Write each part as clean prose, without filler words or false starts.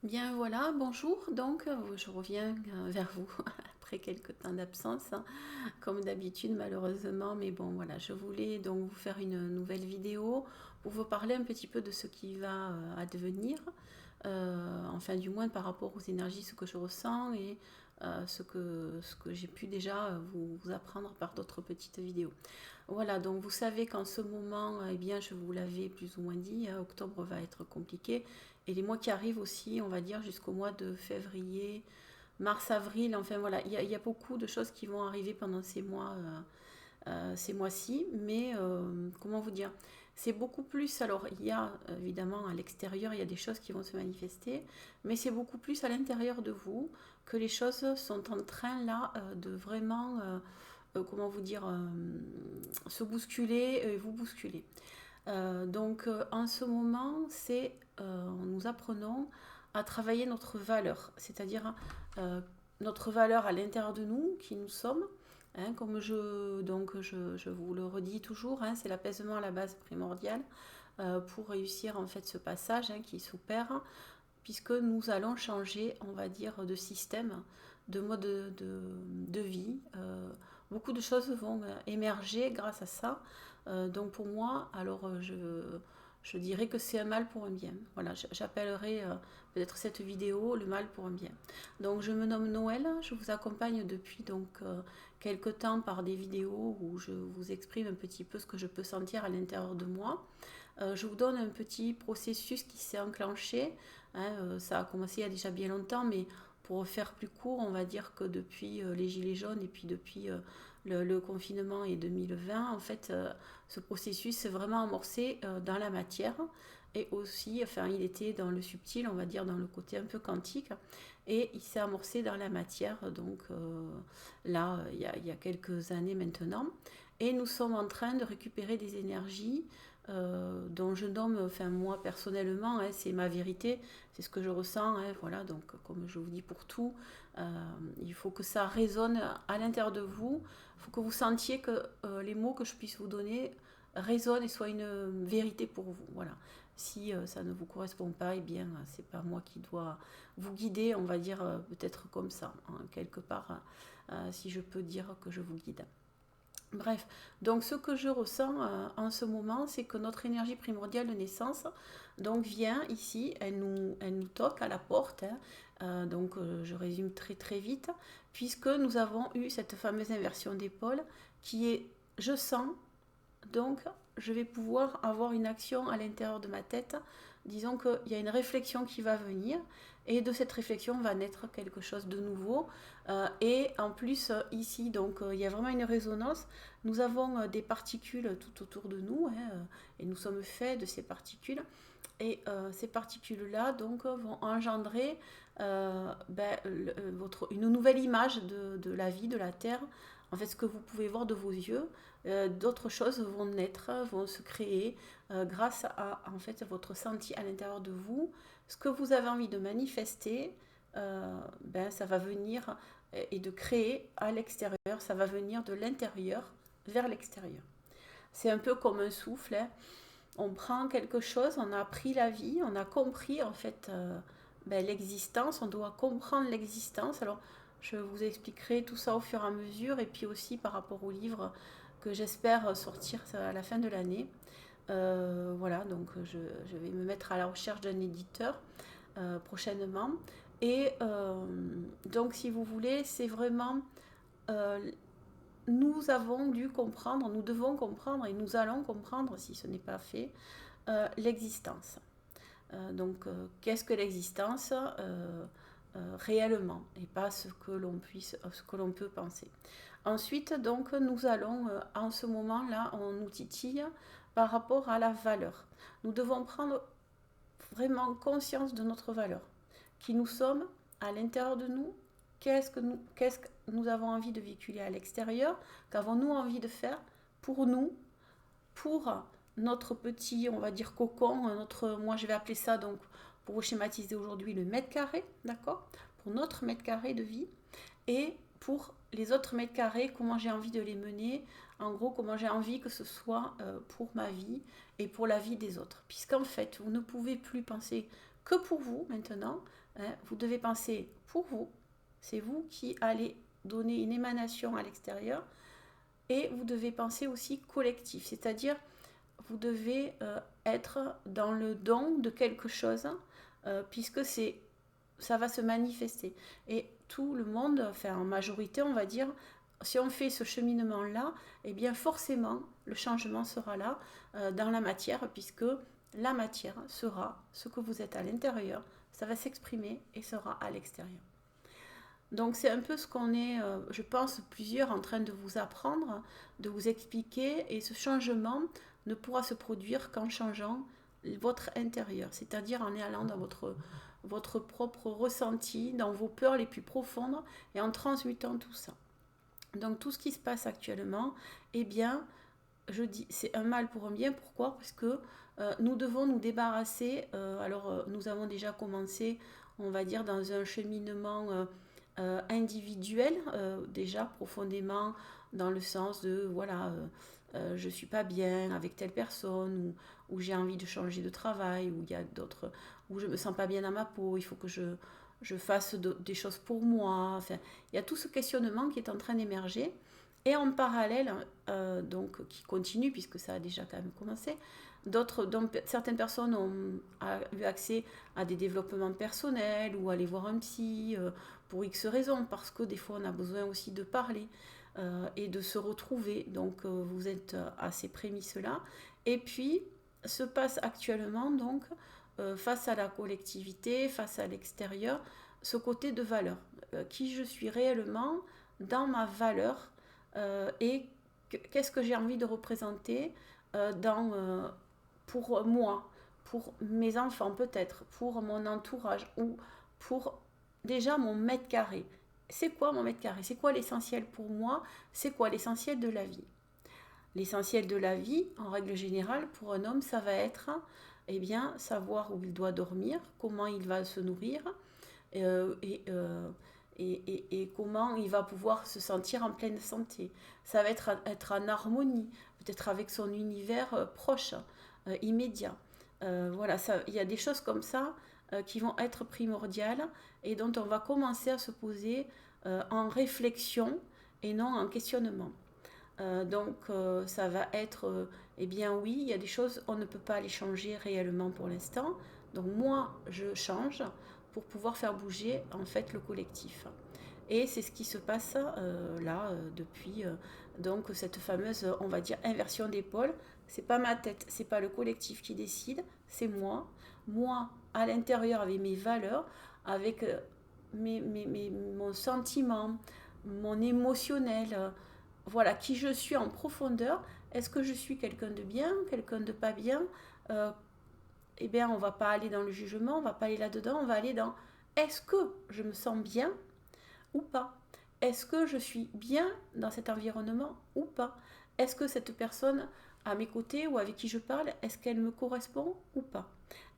Bien voilà, bonjour. Donc, je reviens vers vous après quelques temps d'absence, hein, comme d'habitude malheureusement. Mais bon, voilà, je voulais donc vous faire une nouvelle vidéo pour vous parler un petit peu de ce qui va advenir, enfin du moins par rapport aux énergies, ce que je ressens et ce que j'ai pu déjà vous apprendre par d'autres petites vidéos. Voilà, donc vous savez qu'en ce moment, eh bien, je vous l'avais plus ou moins dit, hein, octobre va être compliqué. Et les mois qui arrivent aussi, on va dire jusqu'au mois de février, mars, avril, enfin voilà, il y a beaucoup de choses qui vont arriver pendant ces mois-ci. Mais comment vous dire? C'est beaucoup plus, alors il y a évidemment à l'extérieur, il y a des choses qui vont se manifester, mais c'est beaucoup plus à l'intérieur de vous que les choses sont en train là de vraiment comment vous dire, se bousculer et vous bousculer. Donc en ce moment, nous apprenons à travailler notre valeur, c'est-à-dire notre valeur à l'intérieur de nous, qui nous sommes. Hein, comme je vous le redis toujours, hein, c'est l'apaisement à la base primordiale pour réussir en fait ce passage hein, qui s'opère, puisque nous allons changer, on va dire, de système, de mode de vie. Beaucoup de choses vont émerger grâce à ça. Donc pour moi, alors je dirais que c'est un mal pour un bien. Voilà, j'appellerai peut-être cette vidéo le mal pour un bien. Donc je me nomme Noël, je vous accompagne depuis donc quelque temps par des vidéos où je vous exprime un petit peu ce que je peux sentir à l'intérieur de moi. Je vous donne un petit processus qui s'est enclenché. Hein, ça a commencé il y a déjà bien longtemps, mais pour faire plus court, on va dire que depuis les Gilets jaunes et puis depuis le confinement et 2020, en fait, ce processus s'est vraiment amorcé dans la matière et aussi, enfin, il était dans le subtil, on va dire, dans le côté un peu quantique, et il s'est amorcé dans la matière, donc là, il y a quelques années maintenant, et nous sommes en train de récupérer des énergies dont je nomme, enfin moi personnellement, hein, c'est ma vérité, c'est ce que je ressens, hein, voilà, donc comme je vous dis pour tout, il faut que ça résonne à l'intérieur de vous, il faut que vous sentiez que les mots que je puisse vous donner résonnent et soient une vérité pour vous, voilà. Si ça ne vous correspond pas, eh bien c'est pas moi qui dois vous guider, on va dire peut-être comme ça, hein, quelque part, si je peux dire que je vous guide. Bref, donc ce que je ressens en ce moment, c'est que notre énergie primordiale de naissance donc vient ici, elle nous toque à la porte. Hein. Donc je résume très très vite, puisque nous avons eu cette fameuse inversion d'épaule qui est je sens, donc je vais pouvoir avoir une action à l'intérieur de ma tête. Disons qu'il y a une réflexion qui va venir et de cette réflexion va naître quelque chose de nouveau. Et en plus, ici, donc il y a vraiment une résonance. Nous avons des particules tout autour de nous hein, et nous sommes faits de ces particules. Et ces particules-là donc vont engendrer une nouvelle image de la vie, de la Terre. En fait, ce que vous pouvez voir de vos yeux, d'autres choses vont naître, vont se créer grâce à en fait votre senti à l'intérieur de vous. Ce que vous avez envie de manifester, ça va venir et de créer à l'extérieur, ça va venir de l'intérieur vers l'extérieur. C'est un peu comme un souffle. Hein. On prend quelque chose, on a appris la vie, on a compris en fait l'existence, on doit comprendre l'existence. Alors je vous expliquerai tout ça au fur et à mesure et puis aussi par rapport au livre que j'espère sortir à la fin de l'année. Voilà, donc je vais me mettre à la recherche d'un éditeur prochainement. Et donc si vous voulez, c'est vraiment euh, nous avons dû comprendre, nous devons comprendre et nous allons comprendre, si ce n'est pas fait, l'existence. Qu'est-ce que l'existence réellement et pas ce que l'on peut penser. Ensuite, donc, nous allons, en ce moment-là, on nous titille par rapport à la valeur. Nous devons prendre vraiment conscience de notre valeur, qui nous sommes à l'intérieur de nous, qu'est-ce que nous avons envie de véhiculer à l'extérieur, qu'avons-nous envie de faire pour nous, pour notre petit, on va dire, cocon, moi je vais appeler ça donc, pour vous schématiser aujourd'hui, le mètre carré, d'accord? Pour notre mètre carré de vie, et pour les autres mètres carrés, comment j'ai envie de les mener, en gros, comment j'ai envie que ce soit pour ma vie et pour la vie des autres. Puisqu'en fait, vous ne pouvez plus penser que pour vous maintenant. Hein, vous devez penser pour vous. C'est vous qui allez donner une émanation à l'extérieur. Et vous devez penser aussi collectif, c'est-à-dire vous devez être dans le don de quelque chose, puisque ça va se manifester. Et tout le monde, enfin en majorité, on va dire, si on fait ce cheminement-là, eh bien forcément, le changement sera là dans la matière, puisque la matière sera ce que vous êtes à l'intérieur, ça va s'exprimer et sera à l'extérieur. Donc c'est un peu ce qu'on est, je pense, plusieurs en train de vous apprendre, de vous expliquer, et ce changement ne pourra se produire qu'en changeant votre intérieur, c'est-à-dire en allant dans votre propre ressenti, dans vos peurs les plus profondes, et en transmutant tout ça. Donc tout ce qui se passe actuellement, eh bien, je dis, c'est un mal pour un bien. Pourquoi? Parce que nous devons nous débarrasser, nous avons déjà commencé, on va dire, dans un cheminement individuel, déjà profondément, dans le sens de, voilà, je suis pas bien avec telle personne, ou j'ai envie de changer de travail, ou il y a d'autres, où je me sens pas bien dans ma peau, il faut que je fasse des choses pour moi. Enfin, il y a tout ce questionnement qui est en train d'émerger. Et en parallèle, donc qui continue, puisque ça a déjà quand même commencé, certaines personnes ont eu accès à des développements personnels, ou aller voir un psy pour X raisons, parce que des fois on a besoin aussi de parler et de se retrouver. Donc vous êtes à ces prémices-là. Et puis se passe actuellement, donc, face à la collectivité, face à l'extérieur, ce côté de valeur. Qui je suis réellement dans ma valeur, et qu'est-ce que j'ai envie de représenter pour moi, pour mes enfants peut-être, pour mon entourage, ou pour déjà mon mètre carré. C'est quoi mon mètre carré? C'est quoi l'essentiel pour moi? C'est quoi l'essentiel de la vie? L'essentiel de la vie, en règle générale, pour un homme, ça va être, eh bien, savoir où il doit dormir, comment il va se nourrir, euh, et, euh, et comment il va pouvoir se sentir en pleine santé. Ça va être en harmonie, peut-être avec son univers proche, immédiat. Voilà, il y a des choses comme ça qui vont être primordiales, et dont on va commencer à se poser en réflexion et non en questionnement. Ça va être, eh bien oui, il y a des choses, on ne peut pas les changer réellement pour l'instant. Donc moi, je change pour pouvoir faire bouger en fait le collectif. Et c'est ce qui se passe là depuis donc cette fameuse, on va dire, inversion d'épaule. C'est pas ma tête, c'est pas le collectif qui décide, c'est moi. Moi, à l'intérieur, avec mes valeurs, avec mon sentiment, mon émotionnel, voilà, qui je suis en profondeur. Est-ce que je suis quelqu'un de bien, quelqu'un de pas bien? euh, Eh bien, on va pas aller dans le jugement, on va pas aller là-dedans, on va aller dans est-ce que je me sens bien ou pas? Est-ce que je suis bien dans cet environnement ou pas? Est-ce que cette personne à mes côtés ou avec qui je parle, est-ce qu'elle me correspond ou pas?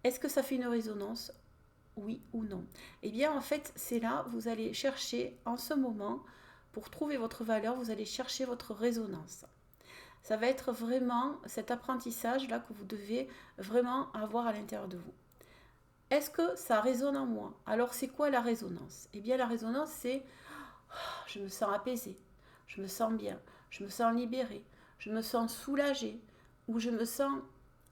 Est-ce que ça fait une résonance? Oui ou non? Eh bien, en fait, c'est là, vous allez chercher en ce moment, pour trouver votre valeur, vous allez chercher votre résonance. Ça va être vraiment cet apprentissage-là que vous devez vraiment avoir à l'intérieur de vous. Est-ce que ça résonne en moi? Alors, c'est quoi la résonance? Eh bien, la résonance, c'est je me sens apaisée, je me sens bien, je me sens libérée, je me sens soulagée, ou je me sens,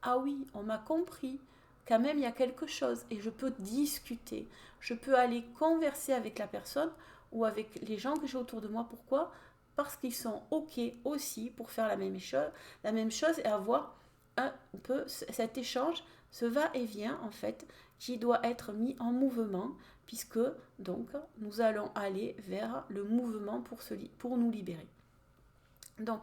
ah oui, on m'a compris, quand même il y a quelque chose, et je peux discuter, je peux aller converser avec la personne ou avec les gens que j'ai autour de moi. Pourquoi? Parce qu'ils sont OK aussi pour faire la même chose, et avoir un peu cet échange, ce va-et-vient en fait, qui doit être mis en mouvement, puisque donc nous allons aller vers le mouvement pour nous libérer. Donc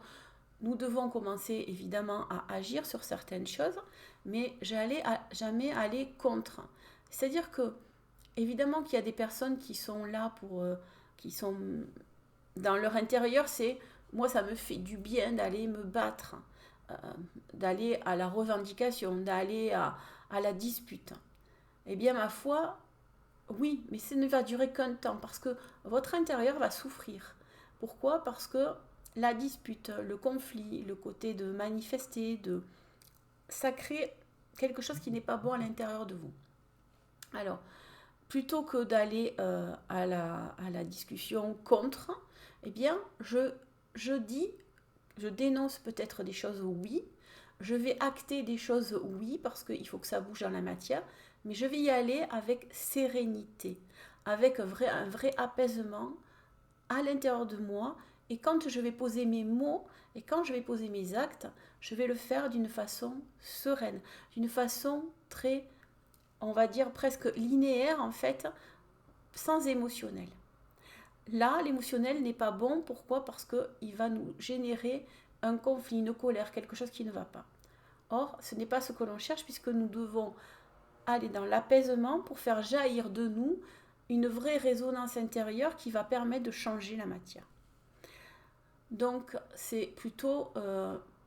nous devons commencer évidemment à agir sur certaines choses, mais jamais aller contre. C'est-à-dire que évidemment qu'il y a des personnes qui sont là qui sont dans leur intérieur, c'est moi ça me fait du bien d'aller me battre, euh, d'aller à la revendication, d'aller à la dispute. Eh bien ma foi, oui, mais ça ne va durer qu'un temps, parce que votre intérieur va souffrir. Pourquoi? Parce que la dispute, le conflit, le côté de manifester, ça crée quelque chose qui n'est pas bon à l'intérieur de vous. Alors, plutôt que d'aller à la discussion contre, eh bien, je dis, je dénonce peut-être des choses, oui, je vais acter des choses, oui, parce qu'il faut que ça bouge dans la matière, mais je vais y aller avec sérénité, avec un vrai apaisement à l'intérieur de moi. Et quand je vais poser mes mots et quand je vais poser mes actes, je vais le faire d'une façon sereine, d'une façon très, on va dire presque linéaire en fait, sans émotionnel. Là, l'émotionnel n'est pas bon. Pourquoi? Parce qu'il va nous générer un conflit, une colère, quelque chose qui ne va pas. Or, ce n'est pas ce que l'on cherche puisque nous devons aller dans l'apaisement pour faire jaillir de nous une vraie résonance intérieure qui va permettre de changer la matière. Donc, c'est plutôt,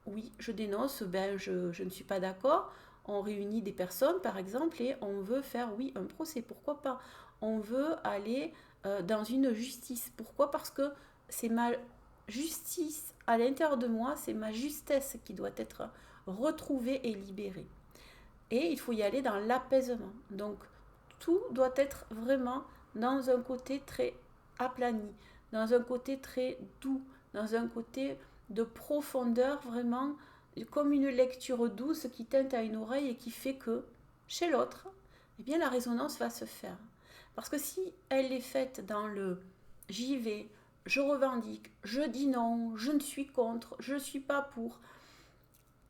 oui, je dénonce, ben, je ne suis pas d'accord. On réunit des personnes, par exemple, et on veut faire, oui, un procès. Pourquoi pas? On veut aller dans une justice. Pourquoi? Parce que c'est ma justice à l'intérieur de moi, c'est ma justesse qui doit être retrouvée et libérée. Et il faut y aller dans l'apaisement. Donc, tout doit être vraiment dans un côté très aplani, dans un côté très doux, dans un côté de profondeur, vraiment comme une lecture douce qui teinte à une oreille et qui fait que chez l'autre, eh bien la résonance va se faire. Parce que si elle est faite dans le j'y vais, je revendique, je dis non, je ne suis contre, je ne suis pas pour,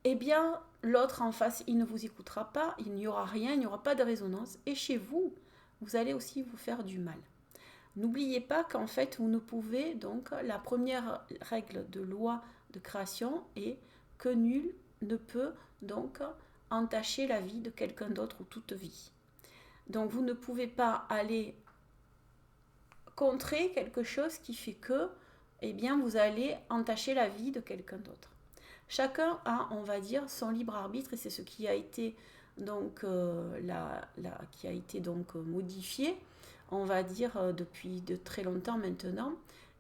eh bien l'autre en face, il ne vous écoutera pas, il n'y aura rien, il n'y aura pas de résonance. Et chez vous, vous allez aussi vous faire du mal. N'oubliez pas qu'en fait, vous ne pouvez, donc, la première règle de loi de création est que nul ne peut donc entacher la vie de quelqu'un d'autre ou toute vie. Donc, vous ne pouvez pas aller contrer quelque chose qui fait que, eh bien, vous allez entacher la vie de quelqu'un d'autre. Chacun a, on va dire, son libre arbitre et c'est ce qui a été donc qui a été donc modifié, on va dire depuis de très longtemps maintenant.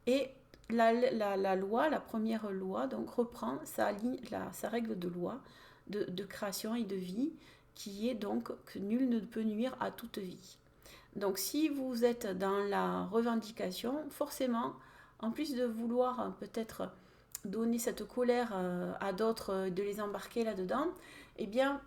Et la loi, la première loi, donc reprend sa règle de loi de création et de vie, qui est donc que nul ne peut nuire à toute vie. Donc si vous êtes dans la revendication, forcément, en plus de vouloir peut-être donner cette colère à d'autres, de les embarquer là-dedans, eh bien,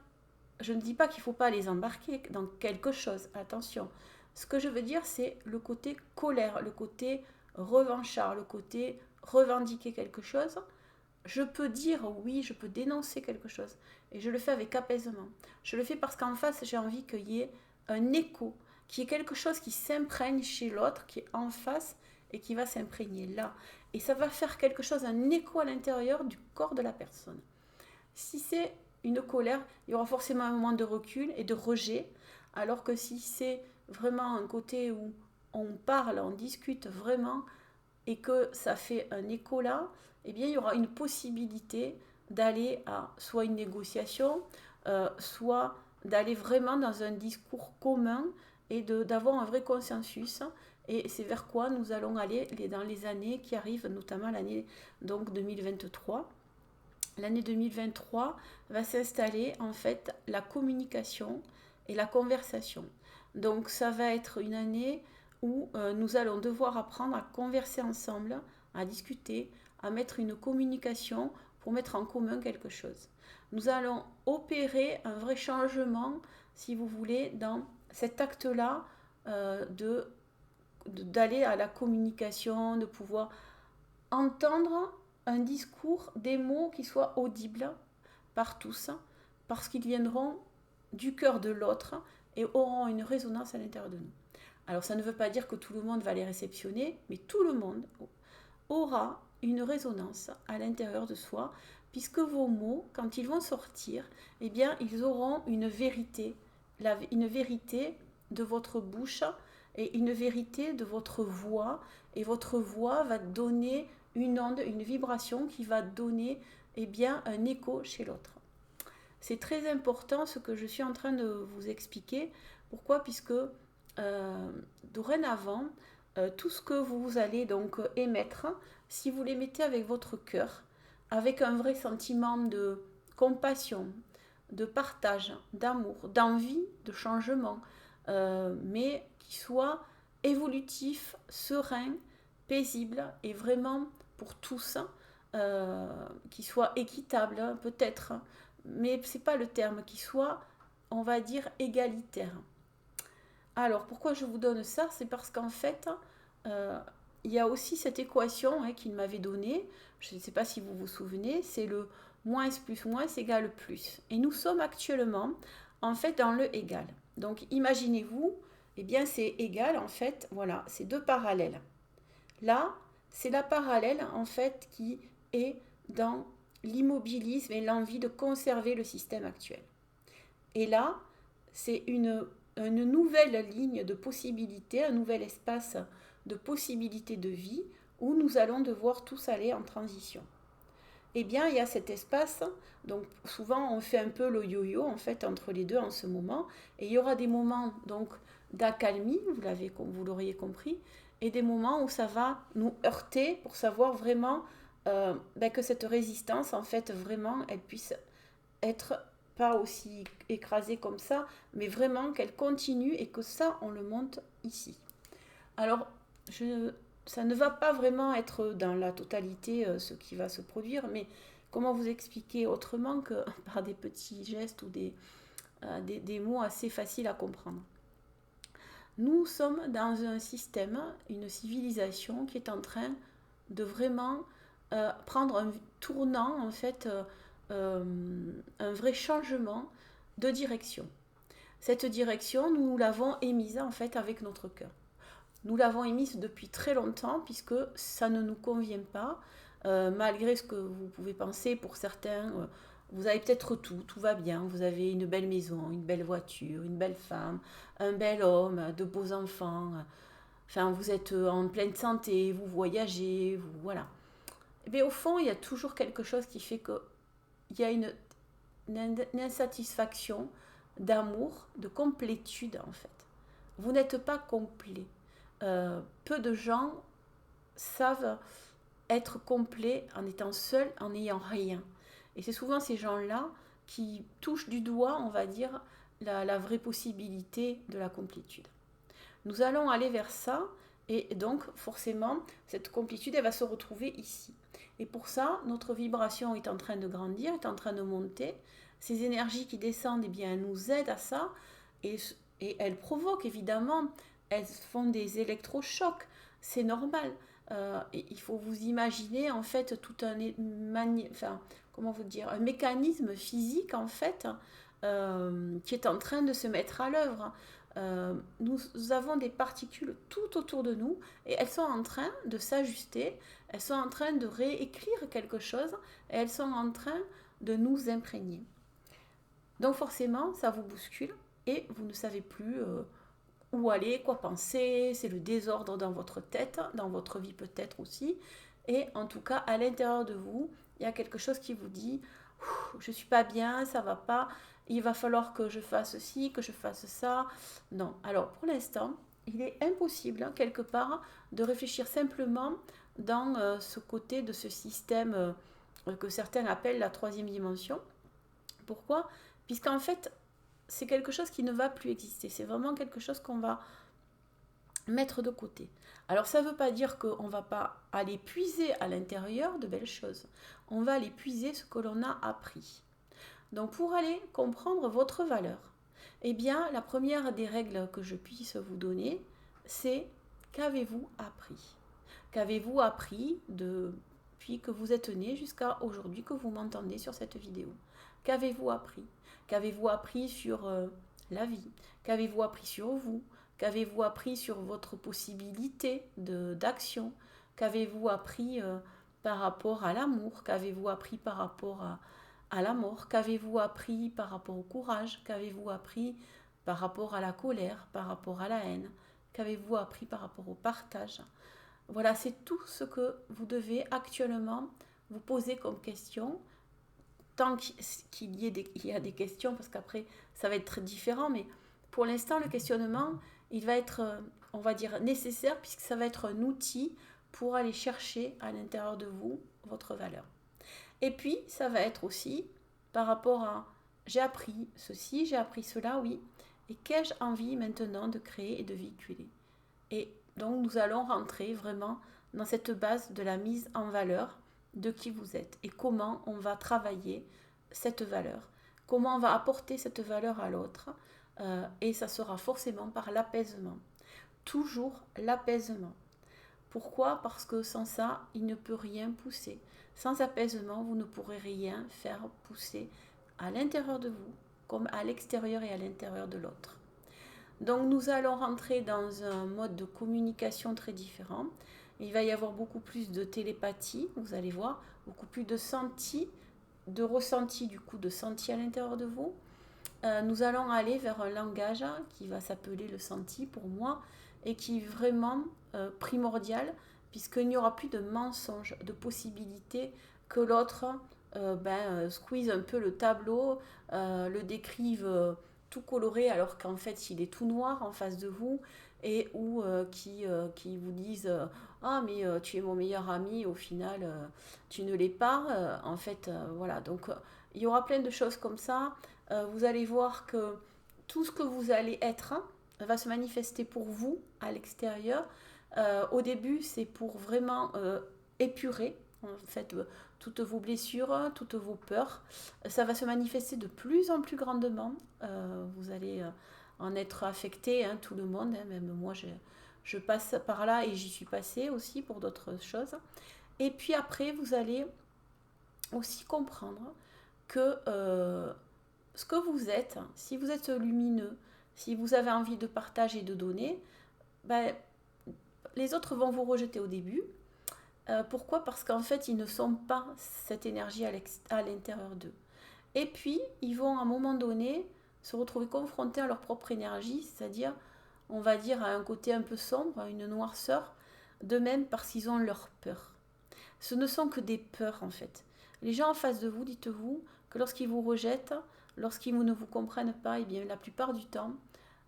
je ne dis pas qu'il ne faut pas les embarquer dans quelque chose, attention. Ce que je veux dire, c'est le côté colère, le côté revanchard, le côté revendiquer quelque chose. Je peux dire oui, je peux dénoncer quelque chose. Et je le fais avec apaisement. Je le fais parce qu'en face, j'ai envie qu'il y ait un écho, qu'il y ait quelque chose qui s'imprègne chez l'autre, qui est en face et qui va s'imprégner là. Et ça va faire quelque chose, un écho à l'intérieur du corps de la personne. Si c'est une colère, il y aura forcément un moment de recul et de rejet, alors que si c'est vraiment un côté où on parle, on discute vraiment et que ça fait un écho là, eh bien il y aura une possibilité d'aller à soit une négociation, soit d'aller vraiment dans un discours commun et d'avoir un vrai consensus. Et c'est vers quoi nous allons aller dans les années qui arrivent, notamment l'année donc 2023. L'année 2023 va s'installer en fait la communication et la conversation. Donc ça va être une année où nous allons devoir apprendre à converser ensemble, à discuter, à mettre une communication pour mettre en commun quelque chose. Nous allons opérer un vrai changement, si vous voulez, dans cet acte-là d'aller à la communication, de pouvoir entendre un discours, des mots qui soient audibles par tous, parce qu'ils viendront du cœur de l'autre et auront une résonance à l'intérieur de nous. Alors ça ne veut pas dire que tout le monde va les réceptionner, mais tout le monde aura une résonance à l'intérieur de soi, puisque vos mots, quand ils vont sortir, eh bien, ils auront une vérité de votre bouche et une vérité de votre voix, et votre voix va donner une onde, une vibration qui va donner eh bien, un écho chez l'autre. C'est très important ce que je suis en train de vous expliquer. Pourquoi? Puisque dorénavant, tout ce que vous allez donc émettre, si vous l'émettez avec votre cœur, avec un vrai sentiment de compassion, de partage, d'amour, d'envie, de changement, mais qui soit évolutif, serein, paisible et vraiment pour tous, qui soit équitable peut-être, mais c'est pas le terme, qui soit, on va dire, égalitaire. Alors pourquoi je vous donne ça? C'est parce qu'en fait, euh, il y a aussi cette équation qu'il m'avait donnée, je ne sais pas si vous vous souvenez, c'est le moins plus moins égale plus. Et nous sommes actuellement en fait dans le égal. Donc imaginez-vous, eh bien c'est égal en fait, voilà, c'est deux parallèles. Là, c'est la parallèle en fait qui est dans l'immobilisme et l'envie de conserver le système actuel. Et là, c'est une nouvelle ligne de possibilités, un nouvel espace de possibilités de vie où nous allons devoir tous aller en transition. Eh bien, il y a cet espace, donc souvent on fait un peu le yo-yo en fait entre les deux en ce moment, et il y aura des moments donc d'accalmie, vous l'auriez compris, et des moments où ça va nous heurter pour savoir vraiment que cette résistance en fait vraiment elle puisse être pas aussi écrasée comme ça, mais vraiment qu'elle continue et que ça on le monte ici. Alors, ça ne va pas vraiment être dans la totalité ce qui va se produire, mais comment vous expliquer autrement que par des petits gestes ou des mots assez faciles à comprendre. Nous sommes dans un système, une civilisation qui est en train de vraiment prendre un tournant, en fait, un vrai changement de direction. Cette direction, nous l'avons émise en fait avec notre cœur. Nous l'avons émise depuis très longtemps puisque ça ne nous convient pas, malgré ce que vous pouvez penser pour certains. Vous avez peut-être tout va bien, vous avez une belle maison, une belle voiture, une belle femme, un bel homme, de beaux enfants. Enfin, vous êtes en pleine santé, vous voyagez, voilà. Mais au fond, il y a toujours quelque chose qui fait qu'il y a une insatisfaction d'amour, de complétude en fait. Vous n'êtes pas complet. Peu de gens savent être complets en étant seuls, en n'ayant rien. Et c'est souvent ces gens-là qui touchent du doigt, on va dire, la vraie possibilité de la complétude. Nous allons aller vers ça, et donc forcément, cette complétude, elle va se retrouver ici. Et pour ça, notre vibration est en train de grandir, est en train de monter. Ces énergies qui descendent, eh bien, elles nous aident à ça, et elles provoquent évidemment, elles font des électrochocs, c'est normal. Et il faut vous imaginer en fait tout comment vous dire, un mécanisme physique en fait qui est en train de se mettre à l'œuvre. Nous avons des particules tout autour de nous et elles sont en train de s'ajuster, elles sont en train de réécrire quelque chose et elles sont en train de nous imprégner. Donc forcément, ça vous bouscule et vous ne savez plus où aller, quoi penser, c'est le désordre dans votre tête, dans votre vie peut-être aussi. Et en tout cas, à l'intérieur de vous, il y a quelque chose qui vous dit je suis pas bien, ça va pas, il va falloir que je fasse ci, que je fasse ça. Non. Alors pour l'instant, il est impossible quelque part de réfléchir simplement dans ce côté de ce système que certains appellent la troisième dimension. Pourquoi? Puisqu'en fait, c'est quelque chose qui ne va plus exister. C'est vraiment quelque chose qu'on va mettre de côté. Alors ça ne veut pas dire qu'on ne va pas aller puiser à l'intérieur de belles choses. On va aller puiser ce que l'on a appris. Donc pour aller comprendre votre valeur, eh bien la première des règles que je puisse vous donner, c'est qu'avez-vous appris? Qu'avez-vous appris depuis que vous êtes né jusqu'à aujourd'hui que vous m'entendez sur cette vidéo? Qu'avez-vous appris? Qu'avez-vous appris sur la vie? Qu'avez-vous appris sur vous? Qu'avez-vous appris sur votre possibilité d'action? Qu'avez-vous appris par rapport à l'amour? Qu'avez-vous appris par rapport à la mort? Qu'avez-vous appris par rapport au courage? Qu'avez-vous appris par rapport à la colère? Par rapport à la haine? Qu'avez-vous appris par rapport au partage? Voilà, c'est tout ce que vous devez actuellement vous poser comme question. Tant qu'il y a des questions, parce qu'après, ça va être très différent, mais pour l'instant, le questionnement, il va être, on va dire, nécessaire, puisque ça va être un outil pour aller chercher à l'intérieur de vous votre valeur. Et puis, ça va être aussi par rapport à j'ai appris ceci, j'ai appris cela, oui. et qu'ai-je envie maintenant de créer et de véhiculer. Et donc nous allons rentrer vraiment dans cette base de la mise en valeur de qui vous êtes et comment on va travailler cette valeur, comment on va apporter cette valeur à l'autre, et ça sera forcément par l'apaisement. Toujours l'apaisement. Pourquoi? Parce que sans ça, il ne peut rien pousser. Sans apaisement, vous ne pourrez rien faire pousser à l'intérieur de vous, comme à l'extérieur et à l'intérieur de l'autre. Donc nous allons rentrer dans un mode de communication très différent. Il va y avoir beaucoup plus de télépathie, vous allez voir, beaucoup plus de ressenti, du coup, de senti à l'intérieur de vous. Nous allons aller vers un langage qui va s'appeler le senti pour moi et qui est vraiment primordial puisqu'il n'y aura plus de mensonges, de possibilités que l'autre squeeze un peu le tableau, le décrive tout coloré alors qu'en fait il est tout noir en face de vous et ou qui vous disent ah mais tu es mon meilleur ami, au final tu ne l'es pas. En fait voilà, donc il y aura plein de choses comme ça. Vous allez voir que tout ce que vous allez être va se manifester pour vous à l'extérieur. Au début, c'est pour vraiment épurer en fait toutes vos blessures, toutes vos peurs. Ça va se manifester de plus en plus grandement. Vous allez en être affecté, hein, tout le monde, hein, même moi je passe par là et j'y suis passée aussi pour d'autres choses. Et puis après, vous allez aussi comprendre que ce que vous êtes, si vous êtes lumineux, si vous avez envie de partager, de donner, ben, les autres vont vous rejeter au début. Pourquoi? Parce qu'en fait, ils ne sont pas cette énergie à l'intérieur d'eux. Et puis, ils vont à un moment donné se retrouver confrontés à leur propre énergie, c'est-à-dire, on va dire, à un côté un peu sombre, à une noirceur, de même parce qu'ils ont leur peur. Ce ne sont que des peurs en fait. Les gens en face de vous, dites-vous que lorsqu'ils vous rejettent, lorsqu'ils ne vous comprennent pas, et bien la plupart du temps,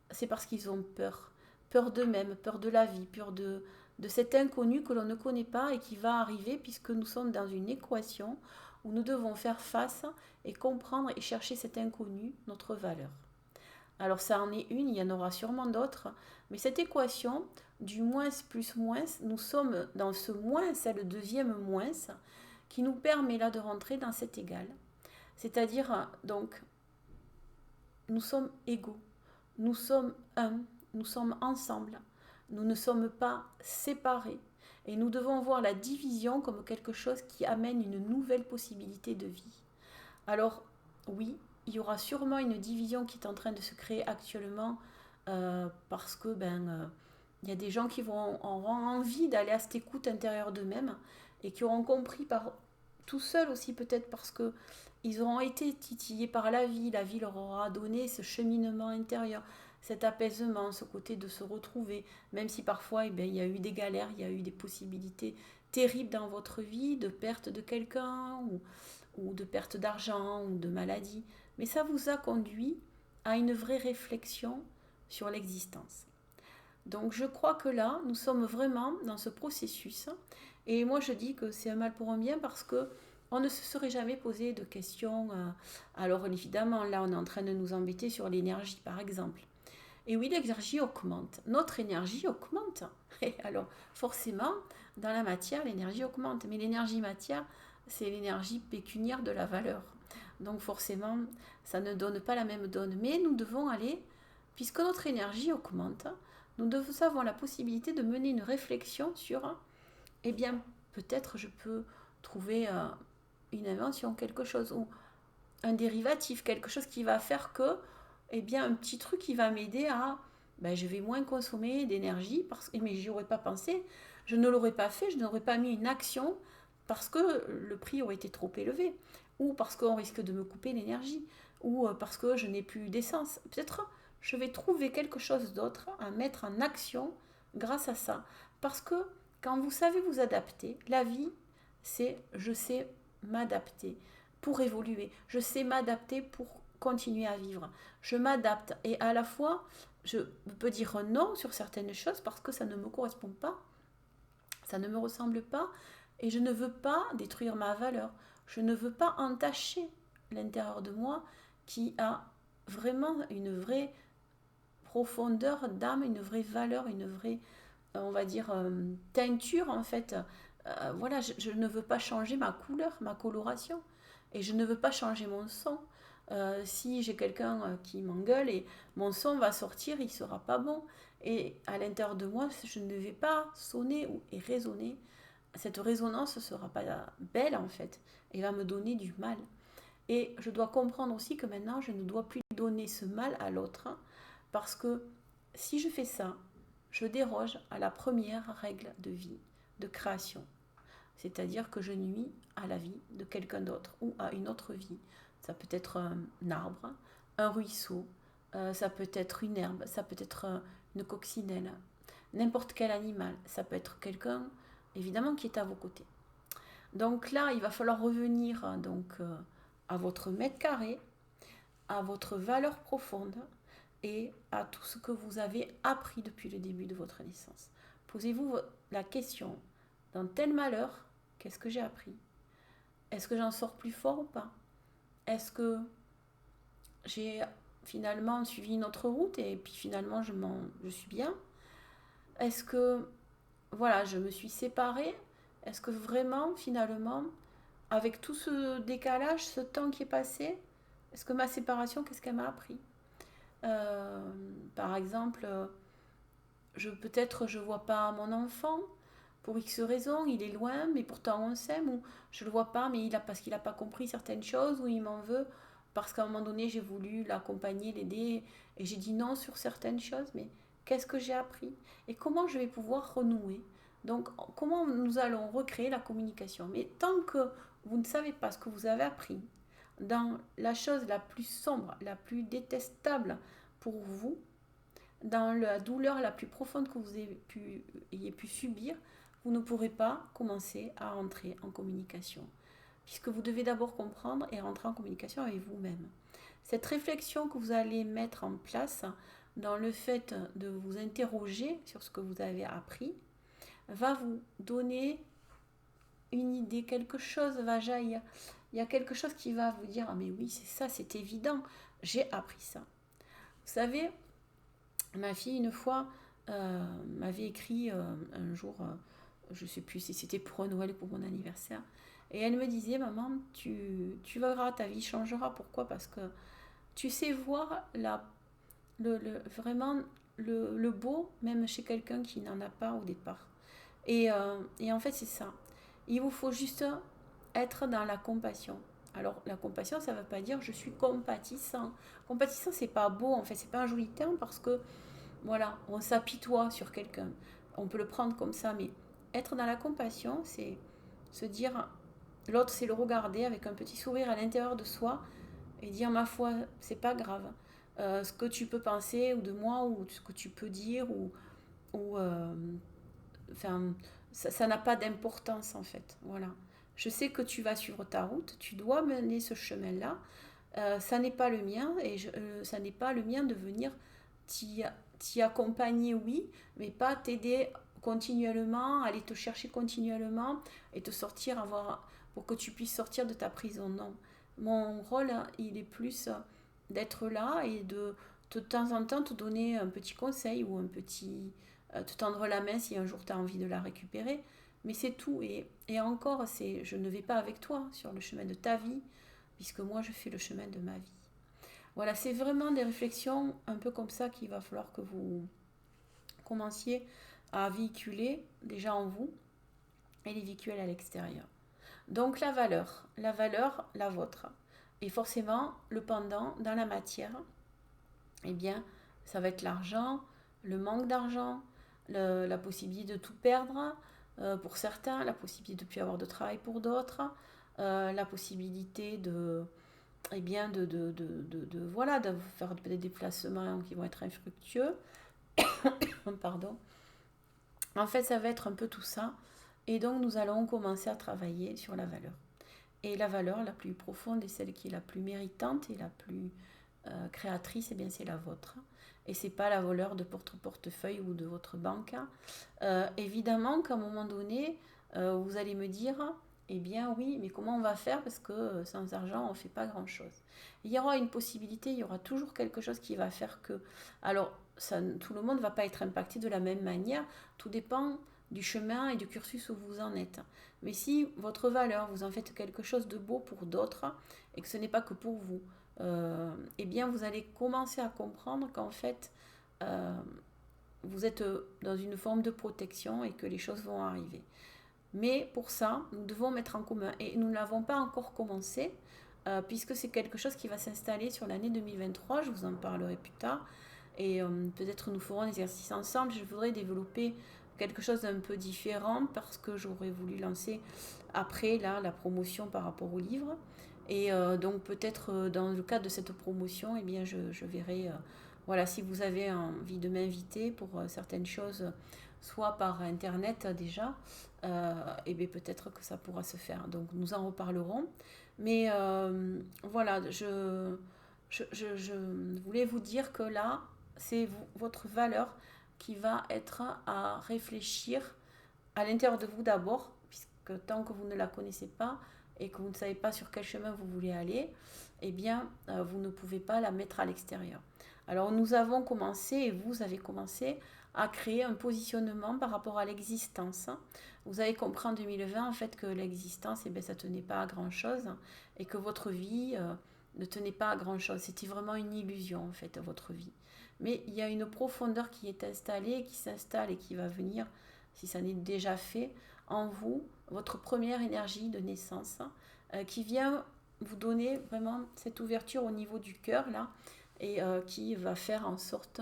c'est parce qu'ils ont peur. Peur d'eux-mêmes, peur de la vie, peur de cet inconnu que l'on ne connaît pas et qui va arriver puisque nous sommes dans une équation où nous devons faire face et comprendre et chercher cet inconnu, notre valeur. Alors ça en est une, il y en aura sûrement d'autres, mais cette équation du moins plus moins, nous sommes dans ce moins, c'est le deuxième moins, qui nous permet là de rentrer dans cet égal. C'est-à-dire, donc, nous sommes égaux, nous sommes un, nous sommes ensemble, nous ne sommes pas séparés. Et nous devons voir la division comme quelque chose qui amène une nouvelle possibilité de vie. Alors, oui, il y aura sûrement une division qui est en train de se créer actuellement parce que il y a des gens qui auront envie d'aller à cette écoute intérieure d'eux-mêmes et qui auront compris par tout seuls aussi peut-être parce que ils auront été titillés par la vie leur aura donné ce cheminement intérieur, cet apaisement, ce côté de se retrouver, même si parfois il y a eu des galères, il y a eu des possibilités terribles dans votre vie, de perte de quelqu'un ou de perte d'argent ou de maladie, mais ça vous a conduit à une vraie réflexion sur l'existence. Donc je crois que là, nous sommes vraiment dans ce processus. Et moi je dis que c'est un mal pour un bien parce que on ne se serait jamais posé de questions. Alors évidemment, là on est en train de nous embêter sur l'énergie par exemple. Et oui, l'énergie augmente. Notre énergie augmente. Et alors forcément, dans la matière, l'énergie augmente. Mais l'énergie matière, c'est l'énergie pécuniaire de la valeur. Donc forcément, ça ne donne pas la même donne. Mais nous devons aller, puisque notre énergie augmente, nous avons la possibilité de mener une réflexion sur, eh bien, peut-être je peux trouver une invention, quelque chose, ou un dérivatif, quelque chose qui va faire que, eh bien, un petit truc qui va m'aider à, je vais moins consommer d'énergie, mais j'y aurais pas pensé, je ne l'aurais pas fait, je n'aurais pas mis une action parce que le prix aurait été trop élevé, ou parce qu'on risque de me couper l'énergie, ou parce que je n'ai plus d'essence. Peut-être je vais trouver quelque chose d'autre à mettre en action grâce à ça. Parce que quand vous savez vous adapter, la vie, c'est je sais m'adapter pour évoluer. Je sais m'adapter pour continuer à vivre. Je m'adapte et à la fois, je peux dire non sur certaines choses parce que ça ne me correspond pas, ça ne me ressemble pas et je ne veux pas détruire ma valeur. Je ne veux pas entacher l'intérieur de moi qui a vraiment une vraie profondeur d'âme, une vraie valeur, une vraie, on va dire, teinture en fait. Voilà, je ne veux pas changer ma couleur, ma coloration, et je ne veux pas changer mon son. Si j'ai quelqu'un qui m'engueule et mon son va sortir, il sera pas bon. Et à l'intérieur de moi, je ne vais pas sonner et résonner. Cette résonance ne sera pas belle en fait, et va me donner du mal. Et je dois comprendre aussi que maintenant, je ne dois plus donner ce mal à l'autre, hein, parce que si je fais ça, je déroge à la première règle de vie, de création. C'est-à-dire que je nuis à la vie de quelqu'un d'autre ou à une autre vie. Ça peut être un arbre, un ruisseau, ça peut être une herbe, ça peut être une coccinelle, n'importe quel animal. Ça peut être quelqu'un, évidemment, qui est à vos côtés. Donc là, il va falloir revenir à votre mètre carré, à votre valeur profonde et à tout ce que vous avez appris depuis le début de votre naissance. Posez-vous la question, dans tel malheur, qu'est-ce que j'ai appris? Est-ce que j'en sors plus fort ou pas? Est-ce que j'ai finalement suivi une autre route et puis finalement je suis bien? Est-ce que voilà, je me suis séparée? Est-ce que vraiment finalement, avec tout ce décalage, ce temps qui est passé, est-ce que ma séparation, qu'est-ce qu'elle m'a appris? Par exemple, peut-être je vois pas mon enfant pour X raisons, il est loin, mais pourtant on s'aime, ou je le vois pas, mais parce qu'il n'a pas compris certaines choses, ou il m'en veut parce qu'à un moment donné j'ai voulu l'accompagner, l'aider, et j'ai dit non sur certaines choses, mais qu'est-ce que j'ai appris? Et comment je vais pouvoir renouer? Donc comment nous allons recréer la communication? Mais tant que vous ne savez pas ce que vous avez appris, dans la chose la plus sombre, la plus détestable pour vous, dans la douleur la plus profonde que vous ayez pu subir, vous ne pourrez pas commencer à entrer en communication. Puisque vous devez d'abord comprendre et rentrer en communication avec vous-même. Cette réflexion que vous allez mettre en place dans le fait de vous interroger sur ce que vous avez appris va vous donner une idée, quelque chose va jaillir. Il y a quelque chose qui va vous dire, ah mais oui, c'est ça, c'est évident, j'ai appris ça. Vous savez, ma fille, une fois, m'avait écrit un jour, je ne sais plus si c'était pour un Noël ou pour mon anniversaire, et elle me disait, maman, tu verras, ta vie changera. Pourquoi? Parce que tu sais voir vraiment le beau, même chez quelqu'un qui n'en a pas au départ. Et en fait, c'est ça. Il vous faut juste être dans la compassion. Alors, la compassion, ça ne veut pas dire je suis compatissant. Compatissant, c'est pas beau, en fait, c'est pas un joli terme parce que, voilà, on s'apitoie sur quelqu'un. On peut le prendre comme ça, mais être dans la compassion, c'est se dire, l'autre, c'est le regarder avec un petit sourire à l'intérieur de soi et dire, ma foi, c'est pas grave. Ce que tu peux penser ou de moi ou ce que tu peux dire ou enfin, ça n'a pas d'importance en fait. Voilà. Je sais que tu vas suivre ta route, tu dois mener ce chemin-là. Ça n'est pas le mien et ça n'est pas le mien de venir t'y accompagner, oui, mais pas t'aider continuellement, aller te chercher continuellement et te sortir, pour que tu puisses sortir de ta prison. Non. Mon rôle, il est plus d'être là et de temps en temps te donner un petit conseil ou te tendre la main si un jour tu as envie de la récupérer. Mais c'est tout. Et encore, je ne vais pas avec toi sur le chemin de ta vie, puisque moi, je fais le chemin de ma vie. Voilà, c'est vraiment des réflexions un peu comme ça qu'il va falloir que vous commenciez à véhiculer déjà en vous et les véhiculer à l'extérieur. Donc la valeur, la vôtre. Et forcément, le pendant dans la matière, eh bien, ça va être l'argent, le manque d'argent, la possibilité de tout perdre pour certains, la possibilité de ne plus avoir de travail pour d'autres, la possibilité eh bien, voilà, de faire des déplacements qui vont être infructueux. Pardon. En fait, ça va être un peu tout ça. Et donc, nous allons commencer à travailler sur la valeur. Et la valeur la plus profonde et celle qui est la plus méritante et la plus créatrice, eh bien, c'est la vôtre. Et c'est pas la valeur de votre portefeuille ou de votre banque. Évidemment qu'à un moment donné, vous allez me dire, eh bien oui, mais comment on va faire parce que sans argent, on ne fait pas grand-chose. Il y aura une possibilité, il y aura toujours quelque chose qui va faire que... Alors, tout le monde ne va pas être impacté de la même manière. Tout dépend du chemin et du cursus où vous en êtes. Mais si votre valeur, vous en faites quelque chose de beau pour d'autres et que ce n'est pas que pour vous, eh bien vous allez commencer à comprendre qu'en fait, euh, vous êtes dans une forme de protection et que les choses vont arriver. Mais pour ça, nous devons mettre en commun, et nous ne l'avons pas encore commencé, puisque c'est quelque chose qui va s'installer sur l'année 2023, je vous en parlerai plus tard, et peut-être nous ferons un exercice ensemble. Je voudrais développer quelque chose d'un peu différent, parce que j'aurais voulu lancer après là, la promotion par rapport au livre, et donc peut-être dans le cadre de cette promotion, eh bien, je verrai voilà, si vous avez envie de m'inviter pour certaines choses, soit par internet déjà, et bien peut-être que ça pourra se faire. Donc nous en reparlerons. Mais voilà, je voulais vous dire que là, c'est votre valeur qui va être à réfléchir à l'intérieur de vous d'abord, puisque tant que vous ne la connaissez pas et que vous ne savez pas sur quel chemin vous voulez aller, eh bien, vous ne pouvez pas la mettre à l'extérieur. Alors, nous avons commencé, et vous avez commencé, à créer un positionnement par rapport à l'existence. Vous avez compris en 2020, en fait, que l'existence, eh bien, ça ne tenait pas à grand-chose, et que votre vie ne tenait pas à grand-chose. C'était vraiment une illusion, en fait, votre vie. Mais il y a une profondeur qui est installée, qui s'installe et qui va venir, si ça n'est déjà fait, en vous, votre première énergie de naissance, qui vient vous donner vraiment cette ouverture au niveau du cœur, là, et qui va faire en sorte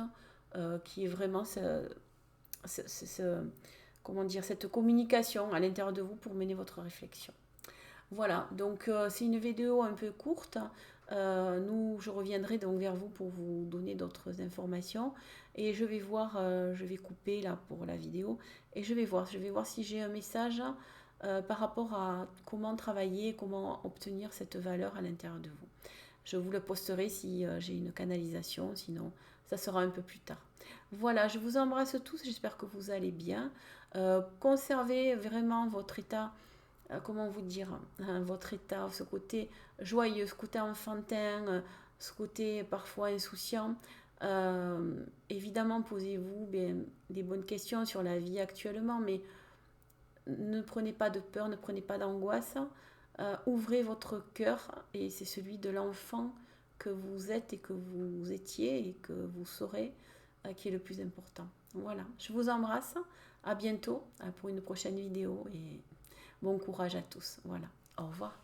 qu'il y ait vraiment comment dire, cette communication à l'intérieur de vous pour mener votre réflexion. Voilà, donc c'est une vidéo un peu courte. Je reviendrai donc vers vous pour vous donner d'autres informations. Et je vais voir, je vais couper là pour la vidéo. Et je vais voir si j'ai un message par rapport à comment travailler, comment obtenir cette valeur à l'intérieur de vous. Je vous le posterai si j'ai une canalisation, sinon ça sera un peu plus tard. Voilà, je vous embrasse tous, j'espère que vous allez bien. Conservez vraiment votre état, comment vous dire, votre état, ce côté joyeux, ce côté enfantin, ce côté parfois insouciant. Évidemment, posez-vous des bonnes questions sur la vie actuellement, mais ne prenez pas de peur, ne prenez pas d'angoisse. Ouvrez votre cœur, et c'est celui de l'enfant que vous êtes et que vous étiez et que vous serez qui est le plus important. Voilà, je vous embrasse, à bientôt pour une prochaine vidéo et bon courage à tous. Voilà, au revoir.